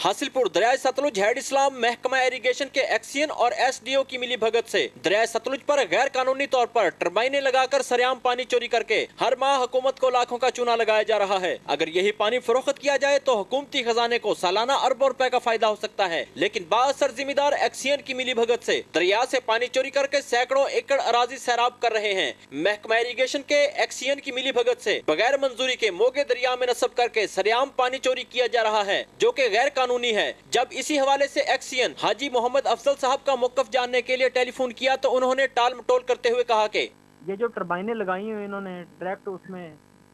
हासिलपुर दरिया सतलुज हेड इस्लाम महकमा इरिगेशन के एक्सियन और एसडीओ की मिली भगत से दरिया सतलुज पर गैर कानूनी तौर पर टर्बाइनें लगाकर सरेआम पानी चोरी करके हर माह हुकूमत को लाखों का चूना लगाया जा रहा है। अगर यही पानी फरोख्त किया जाए तो हुकूमती खजाने को सालाना अरबों रुपए का फायदा हो सकता है, लेकिन बाअसर जिम्मेदार एक्सियन की मिली भगत से दरिया से पानी चोरी करके सैकड़ों एकड़ अराजी सैराब कर रहे हैं। महकमा इरिगेशन के एक्सियन की मिली भगत से बगैर मंजूरी के मोगे दरिया में नस्ब करके सरेआम पानी चोरी किया जा रहा है, जो कि गैर कानूनी है। जब इसी हवाले से एक्सियन हाजी मोहम्मद अफजल साहब का मौकफ जानने के लिए टेलीफोन किया तो उन्होंने टाल मटोल करते हुए कहा कि ये जो टर्बाइनें लगाई हुई इन्होंने डायरेक्ट उसमें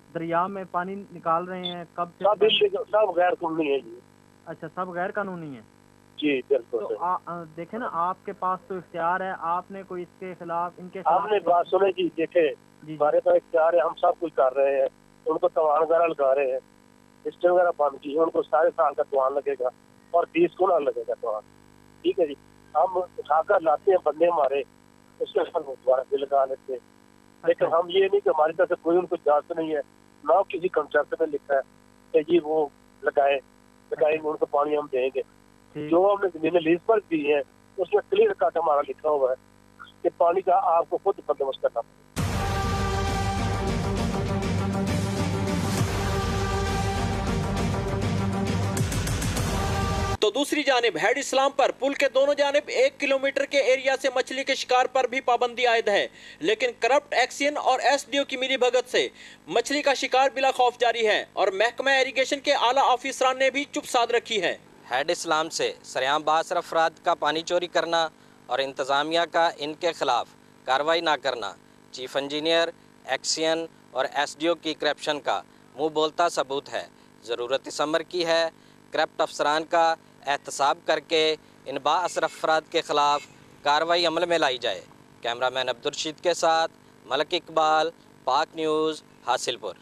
दरिया में पानी निकाल रहे हैं, कब से सब गैर कानूनी है जी। अच्छा, सब गैर कानूनी है जी, बिल्कुल। तो देखे ना, आपके पास तो इख्तियार है, आपने कोई इसके खिलाफ इनके आपने बात सुने जी, देखे हमारे पास इख्तियार है, हम सब कुछ कर रहे हैं। उनको तवान वगैरह लगा रहे हैं, सिस्टम वगैरह बंद की, उनको सारे साल का तवान लगेगा और 20 गुना लगेगा तवान। ठीक है जी, हम उठाकर लाते हैं बंदे हमारे, उसके साथ दोबारा बिल लगा लेते हैं। लेकिन हम ये नहीं कि हमारी तरफ से कोई उनको इजाजत नहीं है, ना किसी कंट्रैक्ट में लिखा है कि जी वो लगाएंगे उनको पानी हम देंगे। जो हमने जमीनें लीज पर दी है उसमें क्लियर कट हमारा लिखा हुआ है कि पानी का आपको खुद बंदोबस्त करना पड़ेगा। तो दूसरी जानिब हेड इस्लाम पर पुल के दोनों जानिब 1 किलोमीटर के एरिया से मछली के शिकार पर भी पाबंदी आयद है, लेकिन करप्ट एक्सियन और एसडीओ की मिली भगत से मछली का शिकार बिला खौफ जारी है और महकमा इरिगेशन के आला ऑफिसरान ने भी चुप साध रखी है। हेड इस्लाम से सरेआम बाअसर अफराद का पानी चोरी करना और इंतज़ामिया का इनके खिलाफ कार्रवाई ना करना चीफ इंजीनियर, एक्सियन और एसडीओ की करप्शन का मुँह बोलता सबूत है। ज़रूरत इस अमर की है करप्ट अफसरान का एहतसाब करके इन बाअसर अफराद के खिलाफ कार्रवाई अमल में लाई जाए। कैमरामैन अब्दुल रशीद के साथ मलक इकबाल, पाक न्यूज़, हासिलपुर।